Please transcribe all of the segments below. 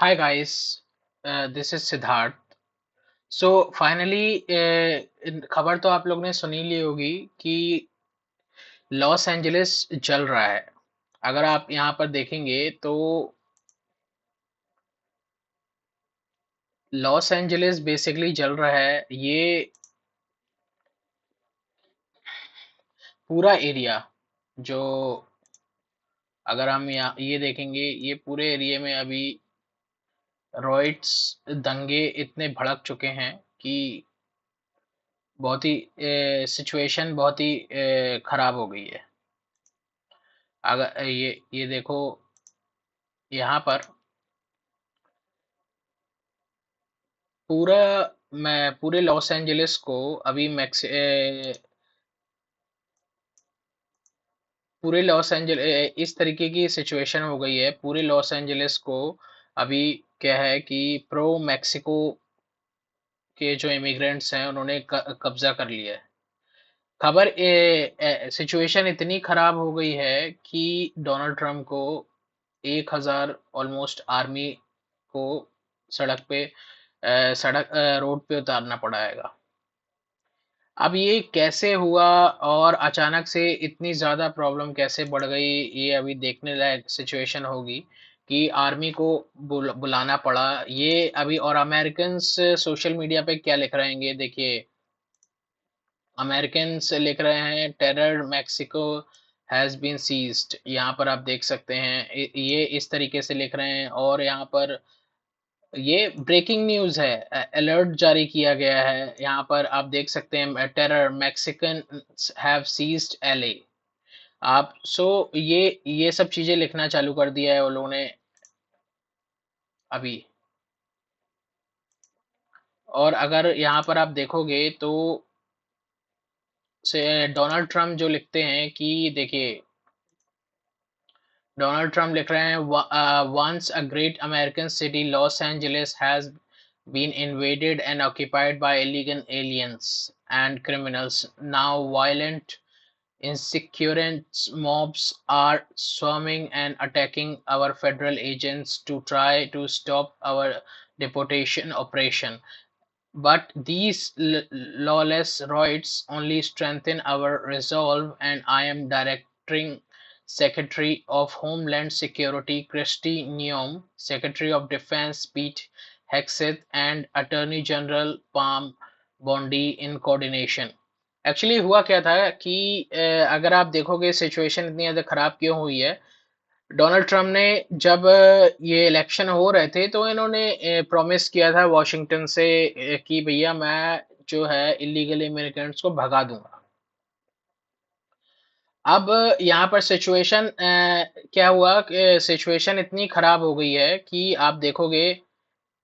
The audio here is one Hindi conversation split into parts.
Hi guys, this is Siddharth. So finally, खबर तो आप लोग ने सुनी ली होगी कि लॉस एंजलिस जल रहा है। अगर आप यहाँ पर देखेंगे तो लॉस एंजलिस बेसिकली जल रहा है। ये पूरा एरिया जो, अगर हम यहाँ ये देखेंगे, ये पूरे एरिया में अभी रॉयट्स दंगे इतने भड़क चुके हैं कि बहुत ही सिचुएशन बहुत ही खराब हो गई है। अगर ये देखो यहाँ पर पूरा, मैं पूरे लॉस एंजलिस को अभी पूरे लॉस एंजलिस इस तरीके की सिचुएशन हो गई है। पूरे लॉस एंजलिस को अभी क्या है कि प्रो मैक्सिको के जो इमिग्रेंट्स हैं उन्होंने कब्जा कर लिया है। खबर सिचुएशन इतनी खराब हो गई है कि डोनाल्ड ट्रम्प को 1,000 ऑलमोस्ट आर्मी को सड़क पे रोड पे उतारना पड़ेगा। अब ये कैसे हुआ और अचानक से इतनी ज्यादा प्रॉब्लम कैसे बढ़ गई, ये अभी देखने लायक सिचुएशन होगी कि आर्मी को बुलाना पड़ा ये अभी। और अमेरिकन सोशल मीडिया पे क्या लिख रहे हैं, ये देखिए। अमेरिकन लिख रहे हैं terror Mexico has been seized. यहाँ पर आप देख सकते हैं, ये इस तरीके से लिख रहे हैं। और यहाँ पर ये ब्रेकिंग न्यूज है, अलर्ट जारी किया गया है। यहाँ पर आप देख सकते हैं terror Mexican have seized LA. आप ये सब चीजें लिखना चालू कर दिया है उन लोगों ने अभी। और अगर यहाँ पर आप देखोगे तो से डोनाल्ड ट्रम्प जो लिखते हैं कि देखिए, डोनाल्ड ट्रम्प लिख रहे हैं once a great American city, Los Angeles has been invaded and occupied by illegal aliens and criminals. Now violent insecurity mobs are swarming and attacking our federal agents to try to stop our deportation operation. But these lawless riots only strengthen our resolve, and I am directing Secretary of Homeland Security Kristi Noem, Secretary of Defense Pete Hegseth, and Attorney General Pam Bondi in coordination. Actually हुआ क्या था कि अगर आप देखोगे सिचुएशन इतनी ज़्यादा ख़राब क्यों हुई है। डोनाल्ड ट्रम्प ने जब ये इलेक्शन हो रहे थे तो इन्होंने प्रॉमिस किया था वॉशिंगटन से कि भैया मैं जो है इलीगल इमिग्रेंट्स को भगा दूंगा। अब यहाँ पर सिचुएशन क्या हुआ कि सिचुएशन इतनी खराब हो गई है कि आप देखोगे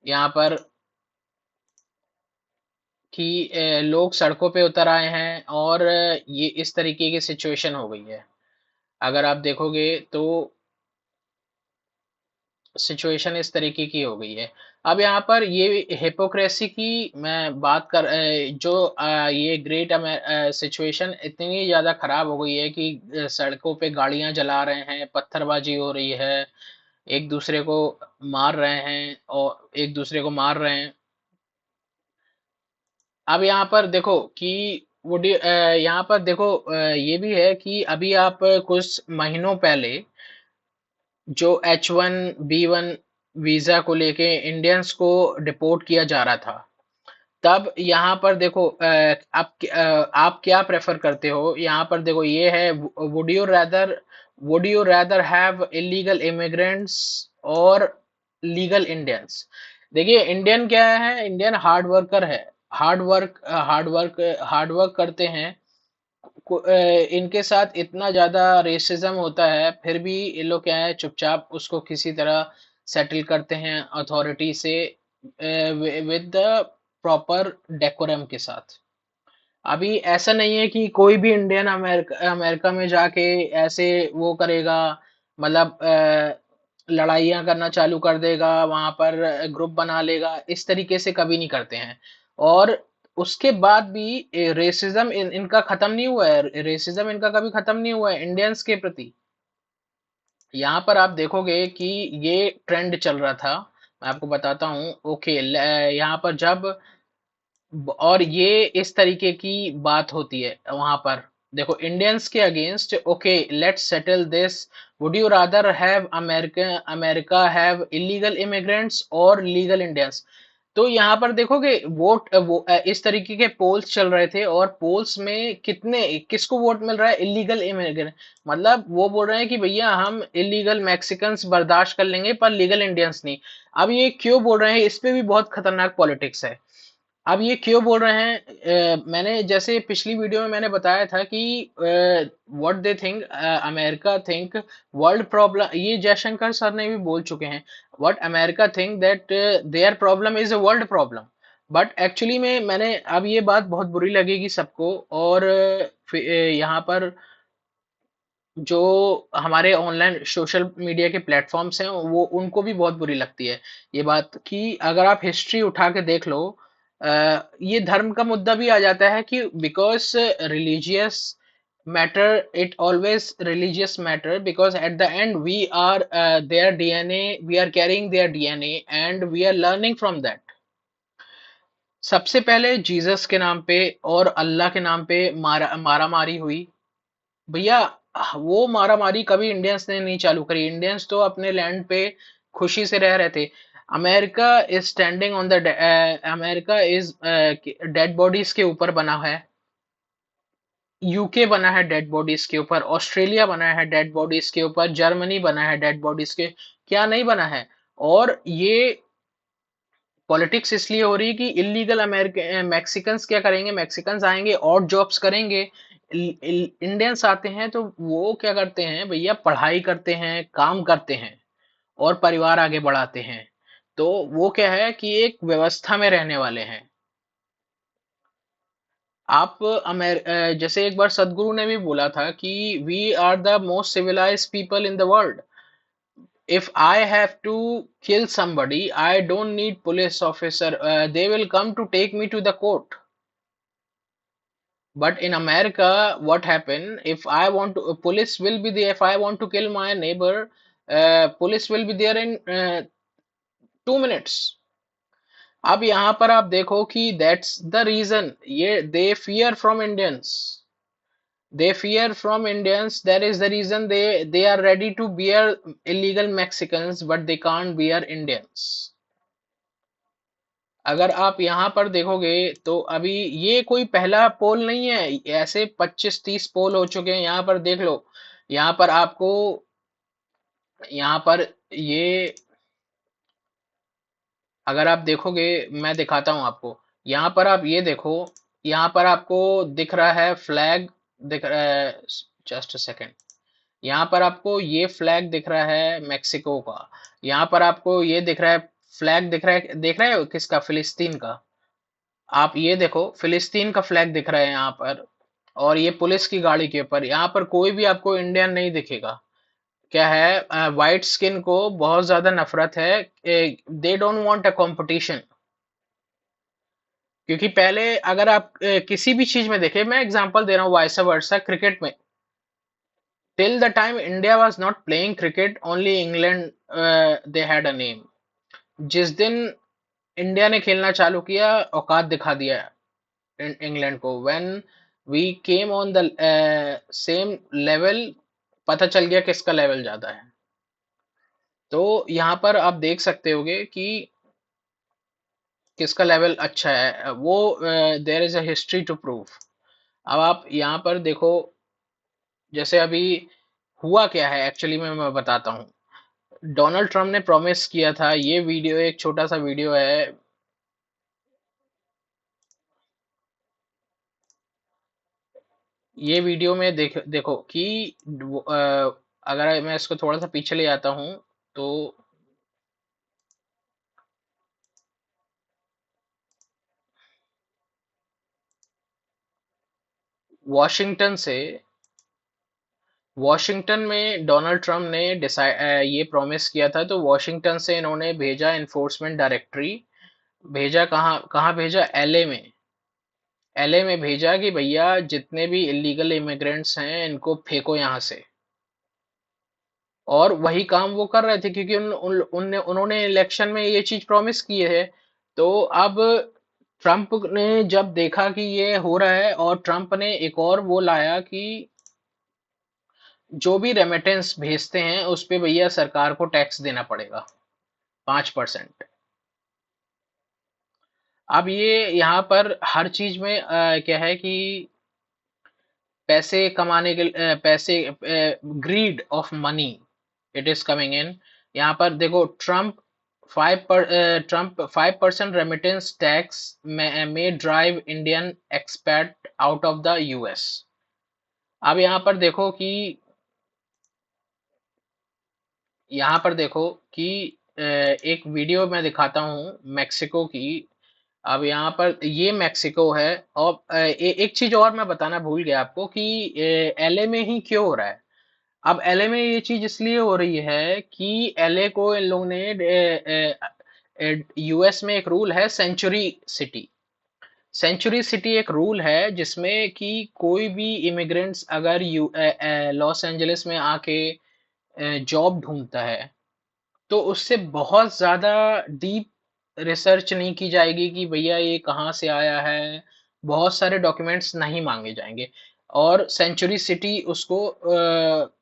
यहाँ पर कि लोग सड़कों पे उतर आए हैं और ये इस तरीके की सिचुएशन हो गई है। अगर आप देखोगे तो सिचुएशन इस तरीके की हो गई है। अब यहाँ पर ये हिपोक्रेसी की मैं बात कर जो ये ग्रेट सिचुएशन इतनी ज़्यादा खराब हो गई है कि सड़कों पे गाड़ियां जला रहे हैं, पत्थरबाजी हो रही है, एक दूसरे को मार रहे हैं और एक दूसरे को मार रहे हैं। अब यहाँ पर देखो कि यहाँ पर देखो ये भी है कि अभी आप कुछ महीनों पहले जो H1B1 वीजा को लेके इंडियंस को डिपोर्ट किया जा रहा था, तब यहाँ पर देखो आप क्या प्रेफर करते हो। यहाँ पर देखो ये है, would you rather have illegal immigrants और लीगल इंडियंस। देखिए इंडियन क्या है, इंडियन हार्ड वर्कर है। हार्ड वर्क करते हैं। इनके साथ इतना ज्यादा रेसिज्म होता है, फिर भी ये लोग क्या है, चुपचाप उसको किसी तरह सेटल करते हैं अथॉरिटी से विद द प्रॉपर डेकोरम के साथ। अभी ऐसा नहीं है कि कोई भी इंडियन अमेरिका अमेरिका में जाके ऐसे वो करेगा, मतलब लड़ाइयाँ करना चालू कर देगा, वहां पर ग्रुप बना लेगा, इस तरीके से कभी नहीं करते हैं। और उसके बाद भी रेसिज्म इनका खत्म नहीं हुआ है, रेसिज्म इनका कभी खत्म नहीं हुआ है इंडियंस के प्रति। यहाँ पर आप देखोगे कि ये ट्रेंड चल रहा था मैं आपको बताता हूँ। ओके, यहाँ पर जब और ये इस तरीके की बात होती है वहां पर। देखो, इंडियंस के against, okay let's settle this, would you rather have America America have illegal immigrants और लीगल इंडियंस? तो यहाँ पर देखोगे वोट इस तरीके के पोल्स चल रहे थे, और पोल्स में कितने किसको वोट मिल रहा है? Illegal immigrant. मतलब वो बोल रहे हैं कि भैया हम इलीगल मैक्सिकन्स बर्दाश्त कर लेंगे पर लीगल इंडियंस नहीं। अब ये क्यों बोल रहे हैं? इस पे भी बहुत खतरनाक पॉलिटिक्स है। अब ये क्यों बोल रहे हैं? मैंने जैसे पिछली वीडियो में मैंने बताया था कि what they think, America think world problem, ये जयशंकर सर ने भी बोल चुके हैं। What America think that their problem is a world problem. But actually में मैंने, अब ये बात बहुत बुरी लगेगी सबको, और यहाँ पर जो हमारे ऑनलाइन सोशल मीडिया के प्लेटफॉर्म्स हैं वो उनको भी बहुत बुरी लगती है ये बात, कि अगर आप हिस्ट्री उठा के देख लो, ये धर्म का मुद्दा भी आ जाता है कि because religious matter, it always religious matter, because at the end we are their DNA, we are carrying their DNA and we are learning from that. सबसे पहले जीसस के नाम पे और अल्लाह के नाम पे मारा मारी हुई भैया। वो मारा मारी कभी इंडियंस ने नहीं चालू करी। इंडियंस तो अपने लैंड पे खुशी से रह रहे थे। America is standing on the, America is dead bodies के ऊपर बना है। यूके बना है डेड बॉडीज के ऊपर, ऑस्ट्रेलिया बना है डेड बॉडीज के ऊपर, जर्मनी बना है डेड बॉडीज के, क्या नहीं बना है? और ये पॉलिटिक्स इसलिए हो रही है कि इलीगल अमेरिकन मैक्सिकन्स क्या करेंगे? मैक्सिकन्स आएंगे और जॉब्स करेंगे। इंडियंस आते हैं तो वो क्या करते हैं भैया? पढ़ाई करते हैं, काम करते हैं और परिवार आगे बढ़ाते हैं। तो वो क्या है कि एक व्यवस्था में रहने वाले हैं। आप जैसे एक बार सदगुरु ने भी बोला था कि we are the most civilised people in the world. if I have to kill somebody, I don't need police officer. They will come to take me to the court. But in America, what happen? If I want to, police will be there. If I want to kill my neighbor, police will be there in 2 minutes. अब यहाँ पर आप देखो कि that's the reason, ये they fear from Indians. They fear from Indians. That is the reason they are ready to bear illegal Mexicans, but they can't bear Indians. अगर आप यहाँ पर देखोगे तो अभी ये कोई पहला पोल नहीं है, ऐसे 25-30 पोल हो चुके हैं। यहाँ पर देख लो, यहाँ पर आपको, यहाँ पर ये अगर आप देखोगे, मैं दिखाता हूँ आपको। यहाँ पर आप ये देखो, यहाँ पर आपको दिख रहा है फ्लैग, दिख रहा है, जस्ट अ सेकेंड। यहाँ पर आपको ये फ्लैग दिख रहा है मेक्सिको का। यहाँ पर आपको ये दिख रहा है, फ्लैग दिख रहा है, देख रहे हो किसका? फिलिस्तीन का। आप ये देखो, फिलिस्तीन का फ्लैग दिख रहा है यहाँ पर। और ये पुलिस की गाड़ी के ऊपर यहाँ पर कोई भी आपको इंडियन नहीं दिखेगा। क्या है? वाइट स्किन को बहुत ज्यादा नफरत है। They don't want a competition. क्योंकि पहले अगर आप किसी भी चीज में देखे, मैं एग्जांपल दे रहा हूँ, वाइस वर्सा क्रिकेट में, till the time India was not playing cricket, only England they had a name. जिस दिन इंडिया ने खेलना चालू किया, औकात दिखा दिया इंग्लैंड को। When we came on the same level, पता चल गया किसका लेवल ज्यादा है। तो यहाँ पर आप देख सकते होगे कि किसका लेवल अच्छा है। वो there is a history to prove. अब आप यहाँ पर देखो, जैसे अभी हुआ क्या है एक्चुअली में मैं बताता हूँ। डोनाल्ड ट्रम्प ने प्रॉमिस किया था, ये वीडियो एक छोटा सा वीडियो है। ये वीडियो में देखो कि अगर मैं इसको थोड़ा सा पीछे ले आता हूँ तो वॉशिंगटन से, वॉशिंगटन में डोनाल्ड ट्रम्प ने ये प्रॉमिस किया था, तो वॉशिंगटन से इन्होंने भेजा इन्फोर्समेंट डायरेक्टरी। भेजा कहाँ कहाँ भेजा? एलए में। एलए में भेजा कि भैया जितने भी इलीगल इमिग्रेंट्स हैं इनको फेंको यहाँ से। और वही काम वो कर रहे थे क्योंकि उन्होंने इलेक्शन में ये चीज प्रॉमिस की है। तो अब ट्रम्प ने जब देखा कि ये हो रहा है, और ट्रम्प ने एक और वो लाया कि जो भी रेमिटेंस भेजते हैं उस पे भैया सरकार को टैक्स देना पड़ेगा, 5%। अब ये यहाँ पर हर चीज में क्या है कि पैसे कमाने के पैसे, greed of money, it is coming in. यहाँ पर देखो, ट्रम्प 5% रेमिटेंस टैक्स में drive Indian expat out of the US. अब यहाँ पर देखो कि एक वीडियो मैं दिखाता हूँ मैक्सिको की। अब यहाँ पर ये मैक्सिको है। और एक चीज और मैं बताना भूल गया आपको कि एलए में ही क्यों हो रहा है। अब एलए में ये चीज इसलिए हो रही है कि एलए को इन लोगों ने, यूएस में एक रूल है सेंचुरी सिटी। सेंचुरी सिटी एक रूल है जिसमें कि कोई भी इमिग्रेंट्स अगर लॉस एंजलिस में आके जॉब ढूंढता है, तो उससे बहुत ज्यादा डीप रिसर्च नहीं की जाएगी कि भैया ये कहाँ से आया है। बहुत सारे डॉक्यूमेंट्स नहीं मांगे जाएंगे। और सेंचुरी सिटी उसको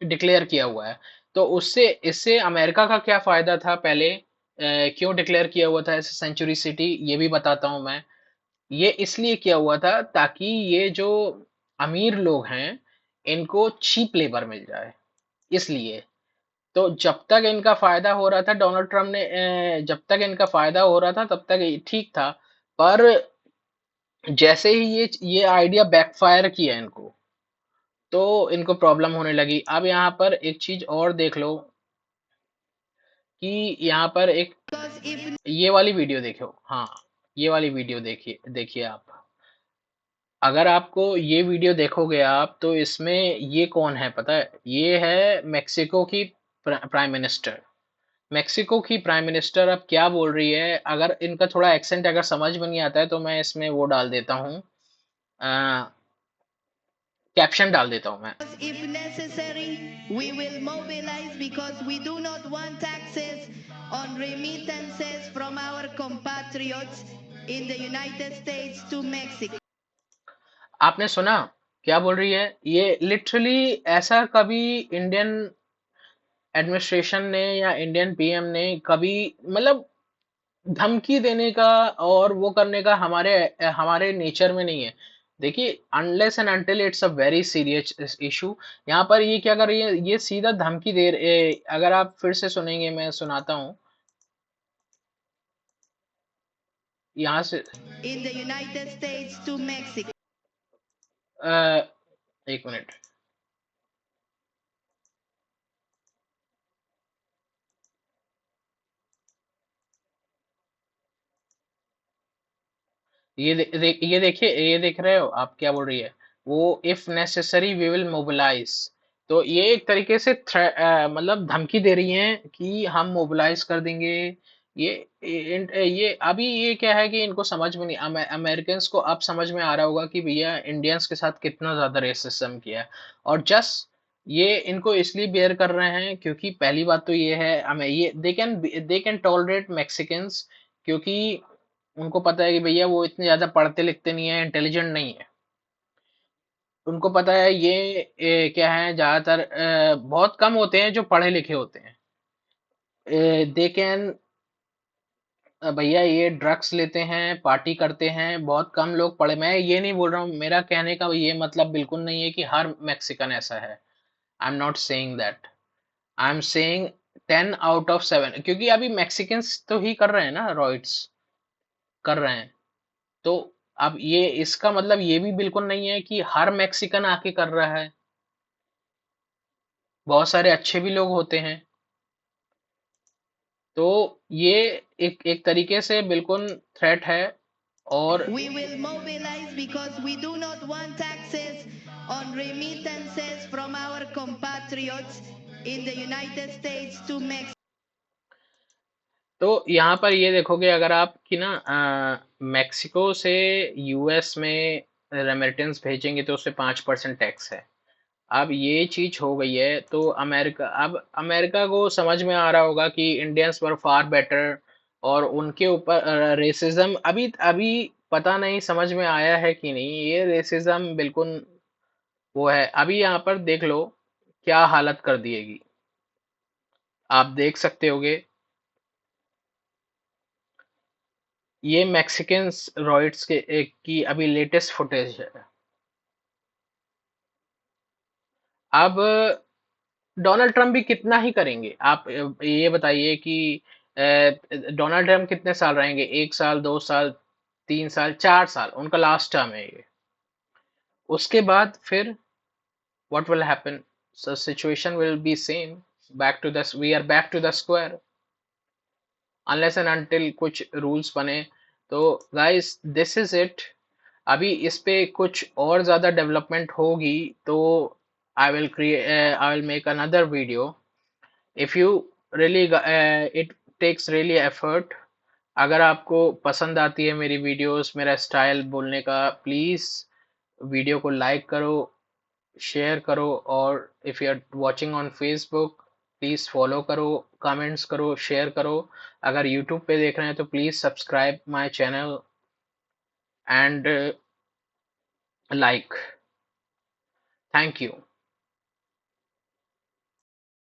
डिक्लेयर किया हुआ है। तो उससे इससे अमेरिका का क्या फायदा था पहले, क्यों डिक्लेयर किया हुआ था ऐसे सेंचुरी सिटी, ये भी बताता हूँ मैं। ये इसलिए किया हुआ था ताकि ये जो अमीर लोग हैं इनको चीप लेबर मिल जाए, इसलिए। तो जब तक इनका फायदा हो रहा था, डोनाल्ड ट्रम्प ने जब तक इनका फायदा हो रहा था तब तक ये ठीक था। पर जैसे ही ये आइडिया बैकफायर किया इनको, तो इनको प्रॉब्लम होने लगी। अब यहाँ पर एक चीज और देख लो कि यहाँ पर एक ये वाली वीडियो देखो। हाँ, ये वाली वीडियो देखिए, देखिए आप। अगर आपको ये वीडियो देखोगे आप, तो इसमें ये कौन है पता है? ये है मेक्सिको की प्राइम मिनिस्टर। मेक्सिको की प्राइम मिनिस्टर अब क्या बोल रही है, अगर इनका थोड़ा एक्सेंट अगर समझ में नहीं आता है तो मैं इसमें वो डाल देता हूँ, कैप्शन डाल देता हूँ मैं। If necessary, we will mobilize because we do not want taxes on remittances from our compatriots in the United States to Mexico. आपने सुना क्या बोल रही है? ये लिटरली ऐसा कभी इंडियन एडमिनिस्ट्रेशन ने या इंडियन पीएम ने कभी, मतलब, धमकी देने का और वो करने का हमारे हमारे नेचर में नहीं है। देखिए, unless and until it's a very serious issue. यहाँ पर ये क्या कर रही है, ये सीधा धमकी दे अगर आप फिर से सुनेंगे, मैं सुनाता हूँ यहाँ से। In the United States to Mexico. एक मिनट। ये देखिए, ये देख रहे हो आप क्या बोल रही है? वो if necessary we will mobilise. तो ये एक तरीके से मतलब धमकी दे रही हैं कि हम मोबिलाइज कर देंगे। ये अभी ये क्या है कि इनको समझ में नहीं, अमेरिकन्स को अब समझ में आ रहा होगा कि भैया इंडियंस के साथ कितना ज्यादा रेसिज्म किया है। और जस्ट ये इनको इसलिए बेयर कर रहे हैं क्योंकि पहली बात तो ये है, हमें ये दे कैन टॉलरेट मैक्सिकन्स, क्योंकि उनको पता है कि भैया वो इतने ज्यादा पढ़ते लिखते नहीं है, इंटेलिजेंट नहीं है। उनको पता है ये क्या है, ज्यादातर बहुत कम होते हैं जो पढ़े लिखे होते हैं। दे कैन, भैया ये ड्रग्स लेते हैं, पार्टी करते हैं, बहुत कम लोग पढ़े। मैं ये नहीं बोल रहा हूँ, मेरा कहने का ये मतलब बिल्कुल नहीं है कि हर मैक्सिकन ऐसा है। I am not saying that. I am saying 10 out of 7, क्योंकि अभी मैक्सिकन्स तो ही कर रहे हैं ना, रॉइट्स कर रहे हैं। तो अब ये इसका मतलब ये भी बिल्कुल नहीं है कि हर मैक्सिकन आके कर रहा है। बहुत सारे अच्छे भी लोग होते हैं। तो ये एक एक तरीके से बिल्कुल थ्रेट है। और We will mobilize because we do not want taxes on remittances from our compatriots in the United States to Mexico. तो यहाँ पर ये देखोगे अगर आप कि ना, मेक्सिको से यूएस में रेमिटेंस भेजेंगे तो उसपे 5% टैक्स है। अब ये चीज हो गई है तो अमेरिका, अब अमेरिका को समझ में आ रहा होगा कि इंडियंस वर फार बेटर, और उनके ऊपर रेसिज्म अभी अभी पता नहीं समझ में आया है कि नहीं, ये रेसिज्म बिल्कुल वो है। अभी यहाँ पर देख लो क्या हालत कर दिएगी, आप देख सकते होगे। ये मैक्सिकन रॉयट्स के एक की अभी लेटेस्ट फुटेज है। अब डोनाल्ड ट्रम्प भी कितना ही करेंगे, आप ये बताइए कि डोनाल्ड ट्रम्प कितने साल रहेंगे, 1 साल, 2 साल, 3 साल, 4 साल उनका लास्ट टर्म है ये। उसके बाद फिर what will happen? So situation will be same, back to the we are back to the square, unless and until कुछ rules बने। तो guys this is it। अभी इस पे कुछ और ज़्यादा डेवलपमेंट होगी तो I will make another video। if you really it takes really effort। अगर आपको पसंद आती है मेरी वीडियोस, मेरा स्टाइल बोलने का, प्लीज़ वीडियो को लाइक करो, शेयर करो, और if you are watching on Facebook please follow करो, कमेंट्स करो, शेयर करो। अगर यूट्यूब पे देख रहे हैं तो please subscribe my channel and like. Thank you.